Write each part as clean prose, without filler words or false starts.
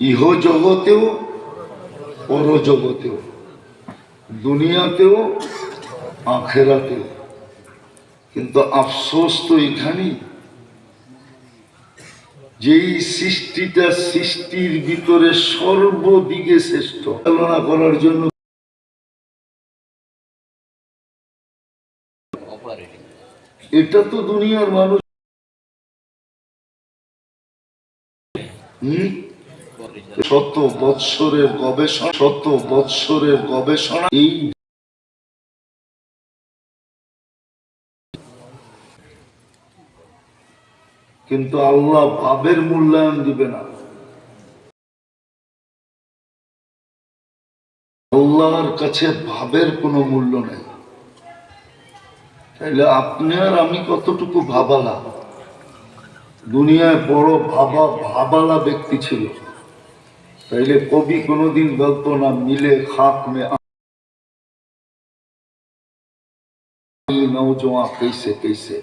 ইহ জগতেও পরজগতেও, দুনিয়াতেও আখেরাতেও। কিন্তু আফসোস তো এখানেই, যেই সৃষ্টিটা সৃষ্টির ভিতরে সর্বদিকে শ্রেষ্ঠ চালনা করার জন্য এটা তো দুনিয়ার মানুষ শত বৎসরের গবেষণা এই কিন্তু আল্লাহ ভাবের মূল্যায়ন দিবে না। আল্লাহর কাছে ভাবের কোনো মূল্য নেই। তাইলে আপনি আর আমি কতটুকু ভাবালা? দুনিয়ায় বড় ভাবালা ব্যক্তি ছিল, তাইলে কবি কোনোদিন বলতো না মিলে খাক মে नौजवां कैसे कैसे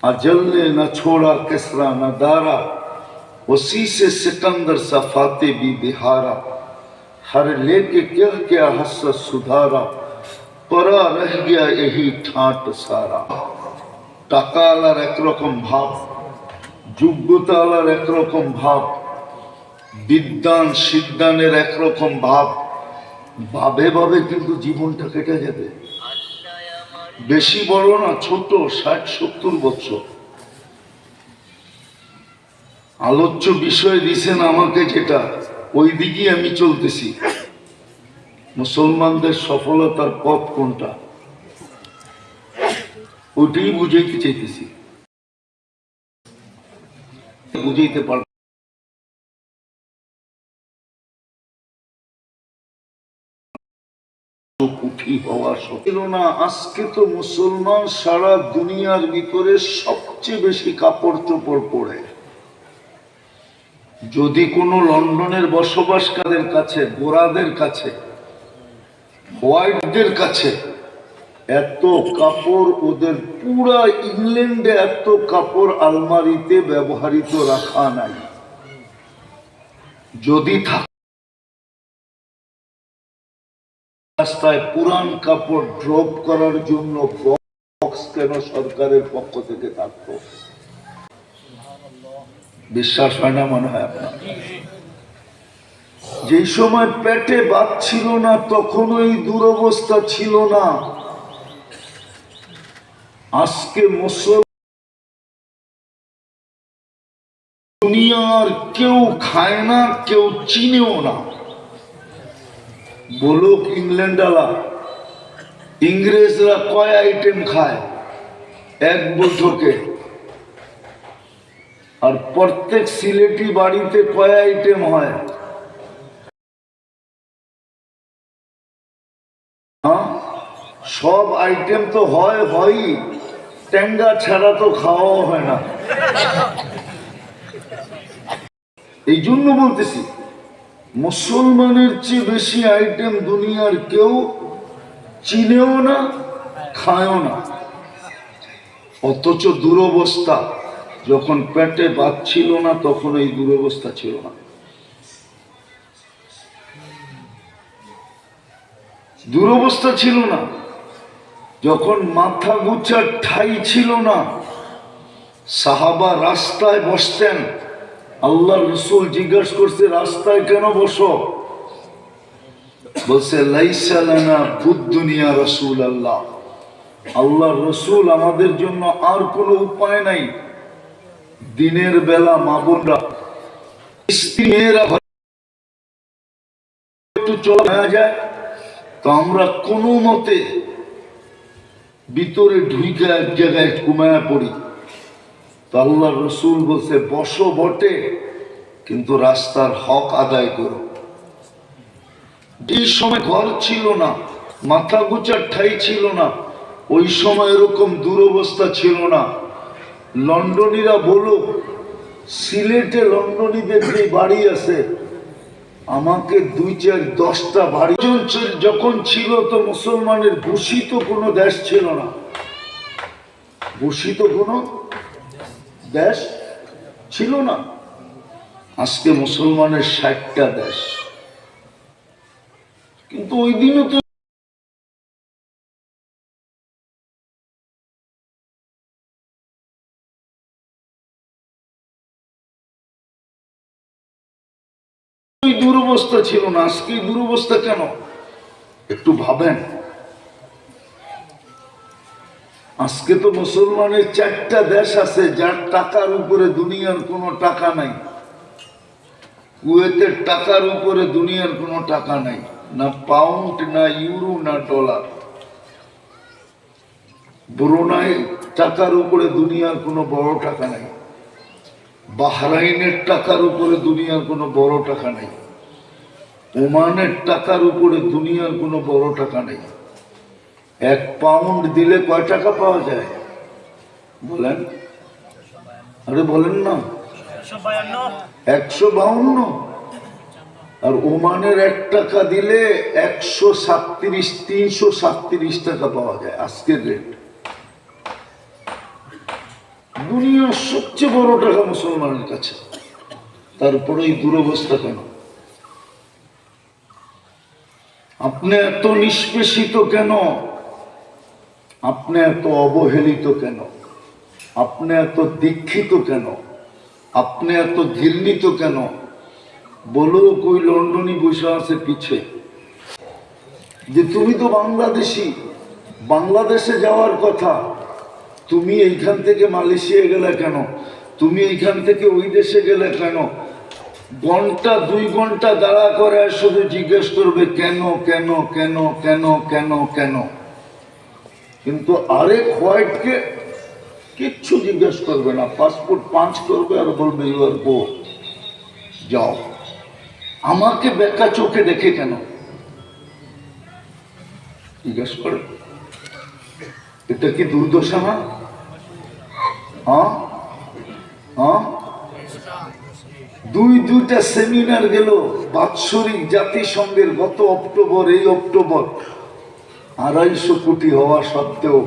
अजल ने न छोड़ा किसरा न दारा उसी से सिकंदर सा फाते भी बिहारा हर लेके क्या क्या हसरत सुधारा परा रह गया यही ठाट सारा। টাকা আলার একরকম ভাব, যোগ্যতা আলার একরকম ভাব, বিদ্যান সিদ্ধানের একরকম ভাব, ভাবে ভাবে কিন্তু জীবনটা কেটে যাবে। বেশি বড় না, ছোট, 60-70 বছর। আলোচ্য বিষয় দিছেন আমাকে যেটা, ওই দিকেই আমি চলতেছি। মুসলমানদের সফলতার পথ কোনটা, ওইটাই বুঝাইতে চাইতেছি। বুঝাইতে পারব না। আজকে তো মুসলমান সারা দুনিয়ার ভিতরে সবচেয়ে বেশি কাপড় চোপড় পরে। যদি কোনো লন্ডনের বসবাসকারীদের কাছে, গোরাদের কাছে, হোয়াইটদের কাছে এত কাপড়, ওদের পুরা ইংল্যান্ডে এত কাপড় আলমারিতে ব্যবহৃত রাখা নাই। যদি রাস্তায় পুরান কাপড় ড্রপ করার জন্য বক্স কেন সরকারের পক্ষ থেকে থাকতো? বিশ্বাস হয় না মনে হয় আপনার? যেই সময় পেটে ভাত ছিল না তখন এই দুরবস্থা ছিল না। আজকে দুনিয়ার কেউ খায় না, কেউ চিনেও না। বলুক ইংল্যান্ডালা, ইংরেজরা কয় আইটেম খায় এক বৈঠকে, আর প্রত্যেক সিলেটি বাড়িতে কয় আইটেম হয়? সব আইটেম তো হয়ই, টেঙ্গা ছাড়া তো খাওয়াও হয় না। এই জন্য বলতেছি, মুসলমানের চেয়ে বেশি আইটেম দুনিয়ার কেউ চিনেও না, খায়ও না। অথচ দুরবস্থা, যখন পেটে ভাত ছিল না তখন এই দুরবস্থা ছিল না। দুরবস্থা ছিল না, যখন মাথা গুছার ঠাই ছিল না। সাহাবা রাস্তায় বসতেন, আল্লাহ রসুল জিজ্ঞাসা করছে রাস্তায় কেন বসো? বলছে লাইসা লানা বুদ্দুনিয়া রাসূলুল্লাহ, আল্লাহ রসুল আমাদের জন্য আর কোনো উপায় নাই। দিনের বেলা মা বোনরা, স্ত্রী মেয়েরা একটু চলা যায় তো আমরা কোনো মতে ভিতরে ঢুইকা এক জায়গায় ঘুমায়া পড়ি। তো আল্লাহ রসুল বলছে বসো বটে, কিন্তু রাস্তার হক আদায় করো। এই সময় ঘর ছিল না, মাথা গুচার ঠাই ছিল না, ওই সময় এরকম দুরবস্থা ছিল না। লন্ডনীরা বলো, সিলেটে লন্ডনীদের যে বাড়ি আছে, আমাকে 2-4-10টা বাড়ি যখন ছিল তো মুসলমানের ভূষিত কোনো দেশ ছিল না, ভূষিত কোনো দেশ ছিল না। আজকে মুসলমানের 60টা দেশ, কিন্তু ওই দিনও তো দুরবস্থা ছিল না, আজকে দুরবস্থা কেন একটু ভাবেন। আজকে তো মুসলমানের 4টা দেশ আছে যার টাকার উপরে দুনিয়ার কোনো টাকা নাই। কুয়েতের টাকার উপরে দুনিয়ার কোনো টাকা নাই, না পাউন্ড, না ইউরো, না ডলার। ব্রুনাই টাকার উপরে দুনিয়ার কোনো বড় টাকা নাই। বাহরাইনের টাকার উপরে দুনিয়ার কোনো বড় টাকা নাই। ওমানের টাকার উপরে দুনিয়ার কোনো বড় টাকা নেই। 1 পাউন্ড দিলে কয় টাকা পাওয়া যায় বলেন? আরে বলেন না, 152। আর ওমানের 1 টাকা দিলে 337 টাকা পাওয়া যায় আজকের রেট। দুনিয়ার সবচেয়ে বড় টাকা মুসলমানের কাছে, তারপরে এই দুরবস্থা কেন? আপনি এত নিষ্পেষিত কেন? আপনি এত অবহেলিত কেন? আপনি এত দীক্ষিত কেন? আপনি এত ঘৃণিত কেন? বলো কই লন্ডনী বসে আছে পিছে যে তুমি তো বাংলাদেশি, বাংলাদেশে যাওয়ার কথা, তুমি এইখান থেকে মালয়েশিয়া গেলে কেন? তুমি এইখান থেকে ওই দেশে গেলে কেন? ঘন্টা 2 ঘন্টা দাঁড়া করে শুধু জিজ্ঞেস করবে কেন কেন কেন কেন কেন কেন। কিন্তু আরেক হোয়াইটকে কিচ্ছু জিজ্ঞেস করবে না, পাসপোর্ট পাঞ্চ করবে আর বলবে ইউ আর গো, যাও। আমাকে বেকা চোখে দেখে কেন জিজ্ঞেস করে? এটা কি দুর্দশা না? হ্যাঁ হ্যাঁ, 2টা সেমিনার গেল বাৎসরিক জাতিসংঘের গত অক্টোবর, এই অক্টোবর। 250 কোটি হওয়া সত্ত্বেও,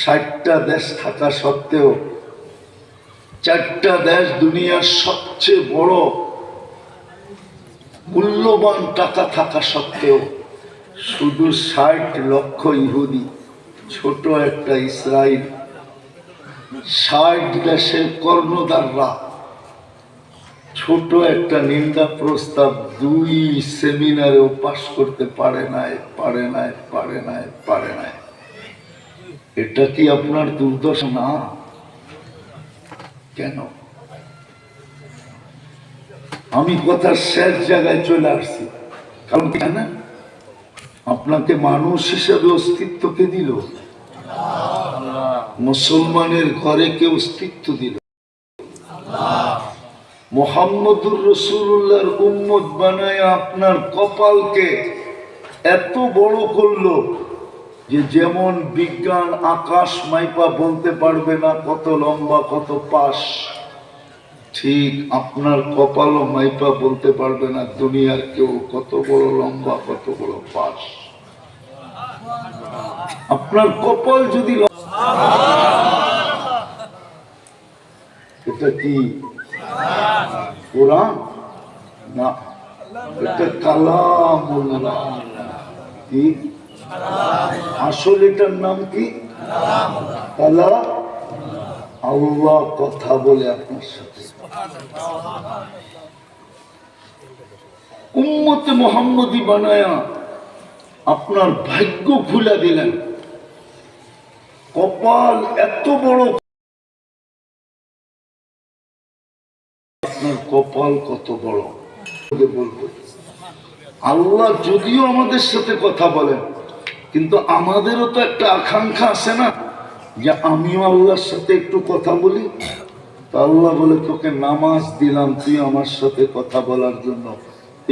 60টা দেশ থাকা সত্ত্বেও, 4টা দেশ দুনিয়ার সবচেয়ে বড় মূল্যবান টাকা থাকা সত্ত্বেও, শুধু 60 লক্ষ ইহুদি, ছোট একটা ইসরায়েল, 60 দেশের কর্ণধাররা ছোট একটা নিন্দা প্রস্তাব 2 সেমিনারেও পাশ করতে পারে নাই। এটা কি আপনার দুর্দশা না? কেন? আমি কথার শেষ জায়গায় চলে আসছি, কারণ কেন আপনাকে মানুষ হিসেবে অস্তিত্ব কে দিল? মুসলমানের ঘরে কে অস্তিত্ব দিল? মুহাম্মদুর রাসূলুল্লাহর উম্মত বানায় আপনার কপালকে এত বড় করলো যে যেমন বিজ্ঞান আকাশ মাইপা বলতে পারবে না কত লম্বা কত পাশ, ঠিক আপনার কপালও মাইপা বলতে পারবে না দুনিয়ার কেউ কত বড় লম্বা কত বড় পাশ। আপনার কপাল যদি, এটা কি কোরআন না, এটা কালামুল্লাহ। কি আসলে এটার নাম কি? কালাম। আল্লাহ কথা বলে আপনার সাথে। উম্মতে মুহাম্মদী বানায়া আপনার ভাগ্য খুলে দিলেন। কপাল এত বড়, আপনার কপাল কত বড় বলবো। আল্লাহ যদিও আমাদের সাথে কথা বলেন, কিন্তু আমাদেরও তো একটা আকাঙ্ক্ষা আছে না যে আমিও আল্লাহর সাথে একটু কথা বলি। তো আল্লাহ বলে তোকে নামাজ দিলাম তুই আমার সাথে কথা বলার জন্য।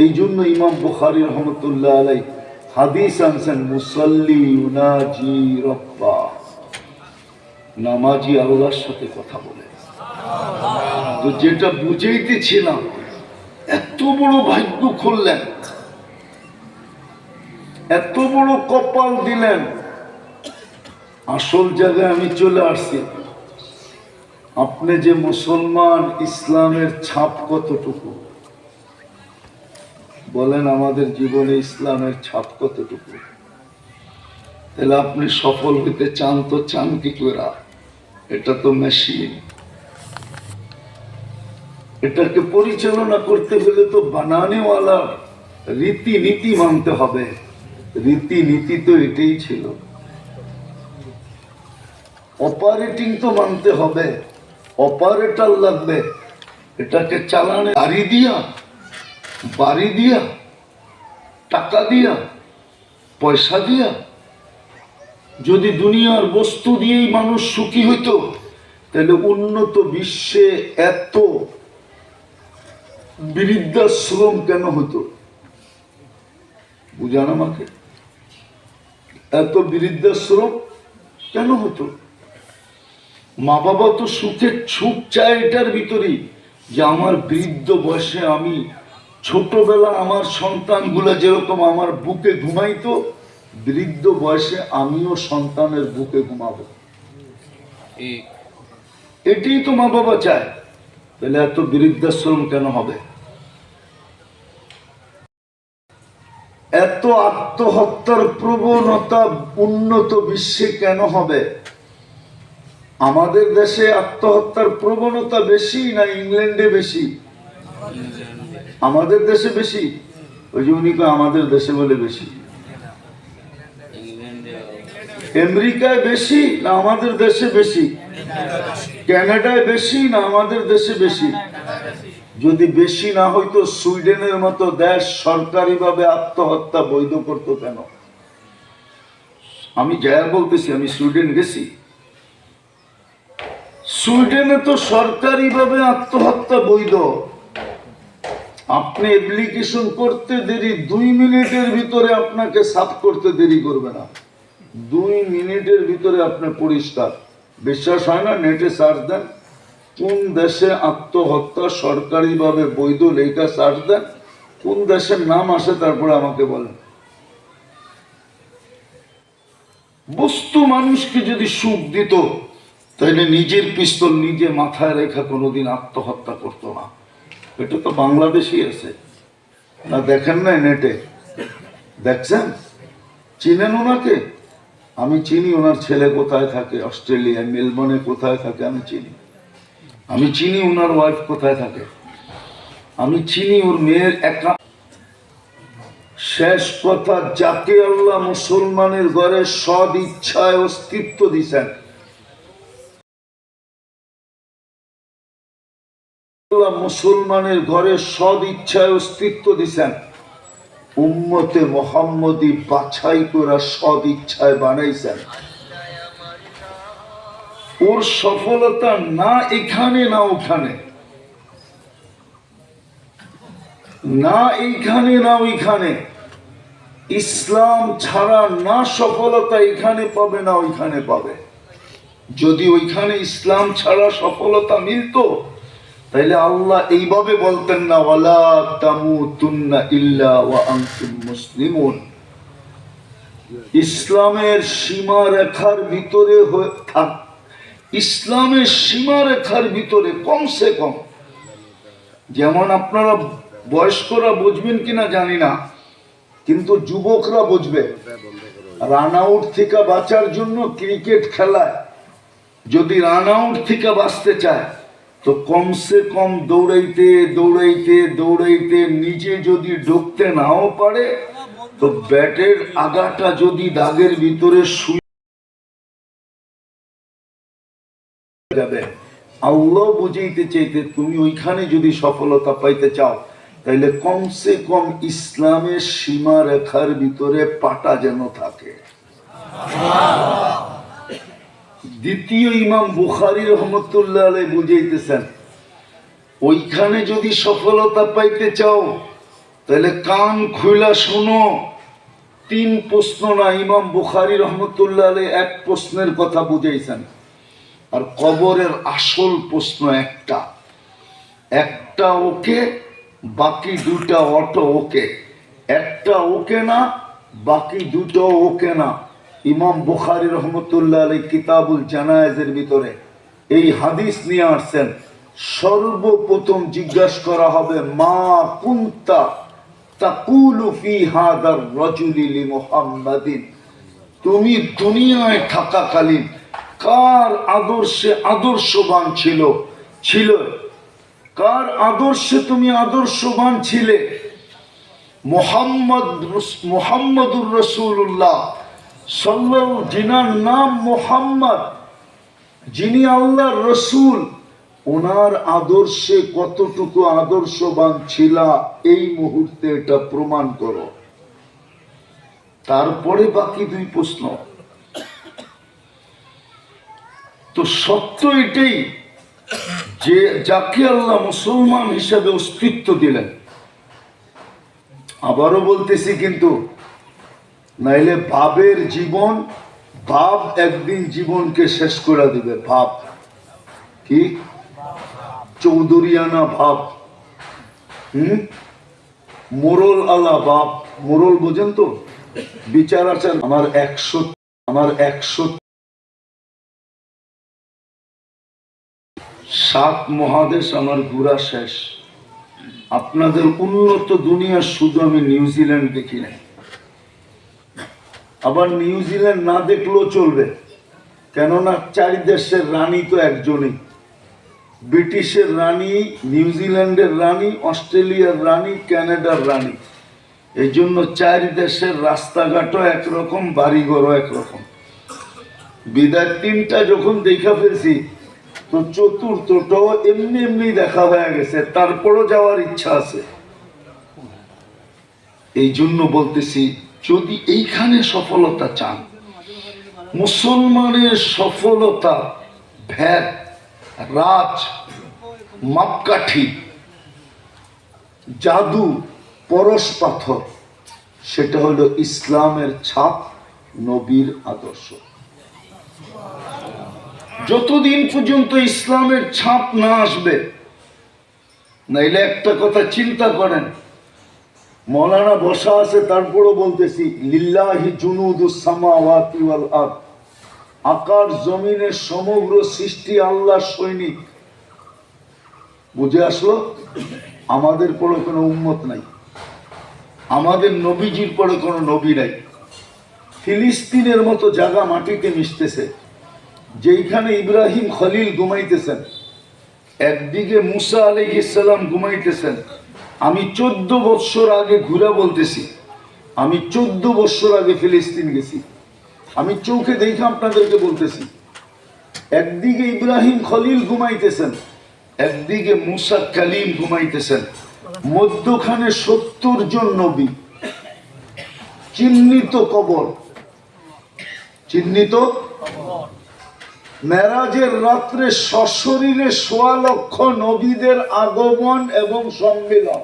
এই জন্য ইমাম বুখারী রহমতুল্লাহ আলাইহি হাদিস আনছেন, মুসাল্লি ইউনাজি রব্বা, নামাজি আল্লাহর সাথে কথা বলে। তো যেটা বুঝাইতেছিলাম, এত বড় ভাগ্য খুললেন, এত বড় কপাল দিলেন। আসল জায়গায় আমি চলে আসছি। আপনি যে মুসলমান, ইসলামের ছাপ কতটুকু বলেন? আমাদের জীবনে ইসলামের ছাপ কতটুকু? তাহলে আপনি সফল হইতে চান তো চান কি করে? এটা তো মেশিন। এটাকে পরিচালনা করতে হলে তো বানানেওয়ালা রীতিনীতি মানতে হবে। রীতিনীতি তো এটাই ছিল। অপারেটিং তো মানতে হবে, অপারেটর লাগবে। এটাকে চালানে বাড়ি দিয়া, টাকা দিয়া, পয়সা দিয়া। যদি দুনিয়ার বস্তু দিয়েই মানুষ সুখী হইতো, তাহলে উন্নত বিশ্বে এত বৃদ্ধাশ্রম কেন হতো? বুঝান আমাকে, এত বৃদ্ধাশ্রম কেন হতো? মা বাবা তো সুখ চায় এটার ভিতরেই, যে আমার বৃদ্ধ বয়সে আমি, ছোটবেলা আমার সন্তানগুলা যেরকম আমার বুকে ঘুমাইতো, বৃদ্ধ বয়সে আমিও সন্তানের বুকে ঘুমাবো। এটাই তো মা বাবা চায়। তাহলে এত বৃদ্ধাশ্রম কেন হবে? এত আত্মহত্যার প্রবণতা উন্নত বিশ্বে কেন হবে? আমাদের দেশে আত্মহত্যার প্রবণতা বেশি না ইংল্যান্ডে বেশি? আমাদের দেশে বেশি। ওই যে উনি আমাদের দেশে বলে বেশি। আমেরিকায় বেশি না আমাদের দেশে বেশি? কানাডায় বেশি না আমাদের দেশে বেশি? যদি বেশি না হইতো, সুইডেনের মতো দেশ সরকারিভাবে আত্মহত্যা বৈধ করতো কেন? আমি যা বলতেছি, আমি সুইডেন গেছি। সুইডেনে তো সরকারিভাবে আত্মহত্যা বৈধ। আপনি অ্যাপ্লিকেশন করতে দেরি 2 মিনিটের ভিতরে আপনাকে সাফ করতে দেরি করবে না। 2 মিনিটের ভিতরে আপনি পরিষ্কার। বিশ্বাস হয় না? নেটে সার্চ দেন, কোন দেশে আত্মহত্যা সরকারিভাবে বৈধ, লেখা সার্চ দেন, কোন দেশের নাম আসে তারপরে আমাকে বলেন। বস্তু মানুষকে যদি সুখ দিত, তাহলে নিজের পিস্তল নিজে মাথায় রেখা কোনোদিন আত্মহত্যা করতো না। এটা তো বাংলাদেশই আছে না? দেখেন না নেটে? দেখছেন? চিনেন ওনাকে? আমি চিনি। ওনার ছেলে কোথায় থাকে, অস্ট্রেলিয়ায় মেলবোর্নে কোথায় থাকে আমি চিনি। আমি চিনি ওনার ওয়াইফ কোথায় থাকে, আমি চিনি ওর মেয়ের একা। শেষ কথা, যাকে আল্লাহ মুসলমানের ঘরে সদ ইচ্ছায় অস্তিত্ব দিছেন, মুসলমানের ঘরে সদ ইচ্ছায় অস্তিত্ব দিছেন, উম্মতে মুহাম্মদী বাছাই করা সদ ইচ্ছায় বানাইছেন। ওর সফলতা না এখানে না ওখানে, না এইখানে না ওইখানে। ইসলাম ছাড়া না সফলতা এখানে পাবে না ওইখানে পাবে। যদি ওইখানে ইসলাম ছাড়া সফলতা মিলতো, তাইলে আল্লাহ এইভাবে বলতেন না, ওয়ালা তামুতুন্না ইল্লা ওয়া আনতুম মুসলিমুন। ইসলামের সীমারেখার ভিতরে থাক, ইসলামের সীমারেখার ভিতরে কমসে কম, যেমন আপনারা বয়স্করা বুঝবেন কিনা জানি না, কিন্তু যুবকরা বুঝবে। রান আউট থেকে বাঁচার জন্য ক্রিকেট খেলায় যদি রান আউট থেকে বাঁচতে চায়, তো কমসে কম দৌড়াইতে দৌড়াইতে দৌড়াইতে নিজে যদি ঢুকতে নাও পারে, তো ব্যাটের আগাটা যদি দাগের ভিতরে শুয়ে যাবে। আল্লাহ বুঝাইতে চাইতে, তুমি ওইখানে যদি সফলতা পাইতে চাও, তাইলে কমসে কম ইসলামের সীমা রেখার ভিতরে পাটা যেন থাকে। দ্বিতীয় ইমাম বুখারী রহমতুল্লাহ আলাইহি বুঝাইতেছেন, ওইখানে যদি সফলতা পাইতে চাও, তাহলে কান খুইলা শোনো। 3 প্রশ্ন না, ইমাম বুখারী রহমতুল্লাহ আলাইহি 1 প্রশ্নের কথা বুঝাইছেন। আর কবরের আসল প্রশ্ন একটা, একটা ওকে, বাকি 2টা অটো ওকে। একটা ওকে না, বাকি 2টো ওকে না। ইমাম বুখারী রহমতুল্লাহ আলাইহি কিতাবুল জানায়েজের ভিতরে এই হাদিস নিয়ে আসছেন, সর্বপ্রথম জিজ্ঞাসা করা হবে মা কুনতা তাকুলু ফি হাদার রাজুলি লি মুহাম্মাদিন, তুমি দুনিয়ায় থাকাকালীন কার আদর্শে আদর্শবান ছিল, কার আদর্শে তুমি আদর্শবান ছিলে? মুহাম্মদুর রাসূলুল্লাহ সাল্লাল্লাহু, যিনার নাম মুহাম্মদ, যিনি আল্লাহর রসুল, ওনার আদর্শে কতটুকু আদর্শবান ছিলা এই মুহূর্তে এটা প্রমাণ করো। তারপরে বাকি দুই প্রশ্ন। তো সত্য এটাই যে যাকে আল্লাহ মুসলমান হিসাবে অস্তিত্ব দিলেন, আবারও বলতেছি কিন্তু, নাইলে ভাবের জীবন, ভাব একদিন জীবনকে শেষ করে দিবে। ভাব কি? চৌধুরিয়ানা ভাব, মোরল আলা ভাব। মোরল বোঝেন তো? বিচার আচার। আমার 107 মহাদেশ আমার ঘুরা শেষ। আপনাদের উন্নত দুনিয়ার শুধু আমি নিউজিল্যান্ড দেখি নাই। আবার নিউজিল্যান্ড না দেখলেও চলবে, কেননা 4 দেশের রানী তো একজনই। ব্রিটিশের রানী, নিউজিল্যান্ডের রানী, অস্ট্রেলিয়ার রানী, কানাডার রানী। এই জন্য 4 দেশের রাস্তাঘাটও একরকম, বাড়িঘরও একরকম। বিদায় 3টা যখন দেখা ফেলছি, তো চতুর্থটাও এমনি এমনি দেখা হয়ে গেছে, তারপরও যাওয়ার ইচ্ছা আছে। এই জন্য বলতেছি, যদি এইখানে সফলতা চান, মুসলমানের সফলতা ভ্যাট, রাজ, মাপকাঠি, জাদু, পরশ পাথর, সেটা হলো ইসলামের ছাপ, নবীর আদর্শ। যতদিন পর্যন্ত ইসলামের ছাপ না আসবে, নাইলে একটা কথা চিন্তা করেন, মৌলানা বসা আছে, তারপরও বলতেছি, লিল্লাহি জুনুদুস সামাওয়াতি ওয়াল আরদ, আকাশ জমিনের সমগ্র সৃষ্টি আল্লাহর সৈনিক। বুঝে আসলো? আমাদের পরে কোনো উম্মত নাই, আমাদের নবীজির পরে কোনো নবী নাই। ফিলিস্তিনের মতো জায়গা মাটিতে মিশতেছে, যেইখানে ইব্রাহিম খলিল ঘুমাইতেছেন, একদিকে মুসা আলাইহিস সালাম ঘুমাইতেছেন। আমি 14 বছর আগে ঘুরে বলতেছি, আমি 14 বছর আগে ফিলিস্তিন গেছি, আমি চোখে দেখে আপনাদেরকে বলতেছি। একদিকে ইব্রাহিম খলিল ঘুমাইতেছেন, একদিকে মুসা কালিম ঘুমাইতেছেন, মধ্যখানে 70 জন নবী, চিহ্নিত কবর, চিহ্নিত। মেরাজের রাত্রে সশরীরে 1.25 লক্ষ নবীদের আগমন এবং সম্মিলন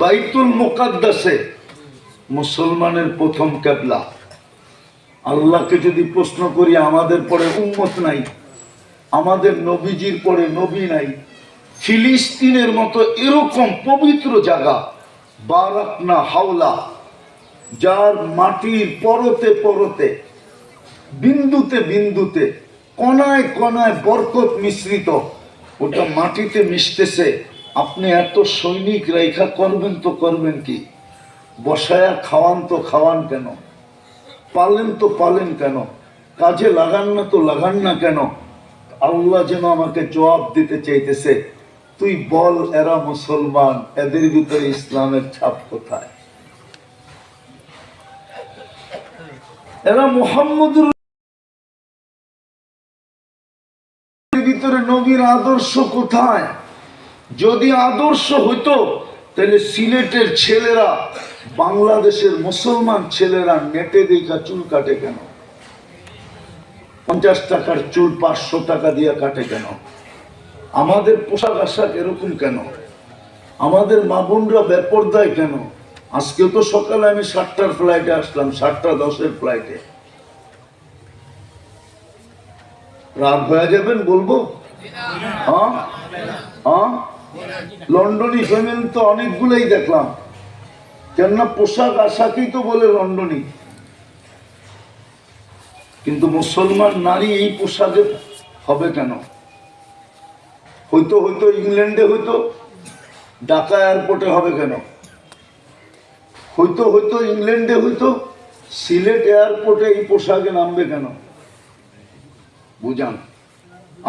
বাইতুল মুকাদ্দাসে, মুসলমানের প্রথম কিবলা। আল্লাহকে যদি প্রশ্ন করি, আমাদের পরে উম্মত নাই, আমাদের নবীজির পরে নবী নাই, ফিলিস্তিনের মতো এরকম পবিত্র জায়গা, বারাকনা হাওলা, যার মাটির পরতে পরতে, বিন্দুতে বিন্দুতে, কণায় কণায় বরকত মিশ্রিত, ওটা মাটিতে মিশতেছে। আপনি এত সৈনিক রেখা করবেন তো করবেন কি? বসায়া খাওয়ান তো খাওয়ান কেন? পালেন তো পালেন কেন? কাজে লাগান না তো লাগান না কেন? আল্লাহ যেন আমাকে জবাব দিতে চাইতেছে, তুই বল, এরা মুসলমান, এদের ভিতরে ইসলামের ছাপ কোথায়? এরা মুহাম্মদুর ভিতরে নবীর আদর্শ কোথায়? যদি আদর্শ হইতো, তাহলে সিলেটের ছেলেরা, বাংলাদেশের মুসলমান ছেলেরা নেটে দেখা চুল কাটে কেন? 50 টাকার চুল 500 টাকা দিয়ে কাটে কেন? আমাদের পোশাক আশাক এরকম কেন? আমাদের মা বোনরা বেপরদায় কেন? আজকে তো সকালে আমি 7টার ফ্লাইটে আসলাম, 7:10 ফ্লাইটে। রাত হয়ে যাবেন বলবো? লন্ডনী ফ্যামিলি তো অনেকগুলোই দেখলাম, কেননা পোশাক আশাকেই তো বলে লন্ডনী। কিন্তু মুসলমান নারী এই পোশাকে হবে কেন? হয়তো হয়তো ইংল্যান্ডে হয়তো, ঢাকা এয়ারপোর্টে হবে কেন? হয়তো হয়তো ইংল্যান্ডে হয়তো, সিলেট এয়ারপোর্টে এই পোশাকে নামবে কেন? বুঝান,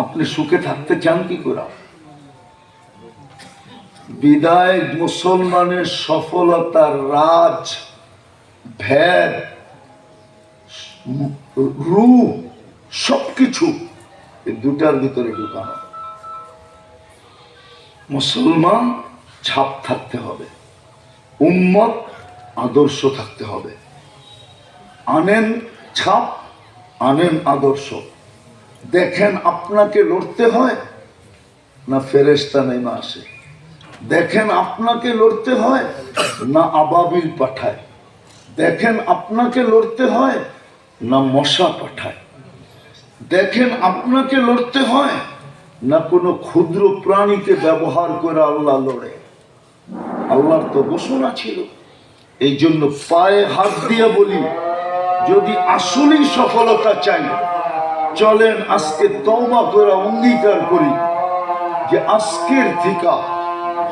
আপনি সুখে থাকতে চান কি করে? বিদায় মুসলমানের সফলতার রাজ, ভেদ, রূপ সবকিছু এই দুটার ভিতরে ঢুকানো। মুসলমান ছাপ থাকতে হবে, উম্মত আদর্শ থাকতে হবে। আনেন ছাপ, আনেন আদর্শ। দেখেন আপনাকে লড়তে হয় না ফেরেশতা নেমে আসে? দেখেন আপনাকে লড়তে হয় না আবাবিল পাঠায়? দেখেন আপনাকে লড়তে হয় না মশা পাঠায়? দেখেন আপনাকে লড়তে হয় না কোনো ক্ষুদ্র প্রাণীকে ব্যবহার করে আল্লাহ লড়ে? আল্লাহর তো ঘোষণা ছিল। এই জন্য পায়ে হাত দিয়ে বলি, যদি আসলেই সফলতা চাই, চলেন আজকে তওবা করে অঙ্গীকার করি যে আজকের থেকে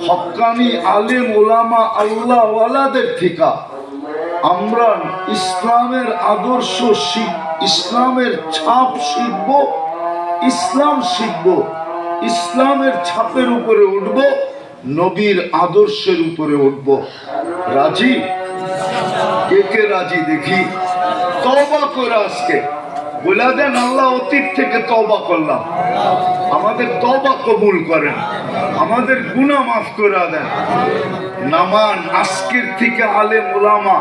হক্কানি আলেম ওলামা আল্লাহ ওয়ালাদের থেকে আমরা ইসলামের আদর্শ ইসলামের ছাপ শিখব, ইসলাম শিখব, ইসলামের ছাপের উপরে উঠব, নবীর আদর্শের উপরে উঠব। রাজি? কে কে রাজি দেখি? তওবা করে আজকে বলে দেন, আল্লাহ অতীত থেকে তওবা করলাম, আমাদের তওবা কবুল করেন, আমাদের গুনাহ মাফ করে দেন। নামান আজকের থেকে আলেম ওলামা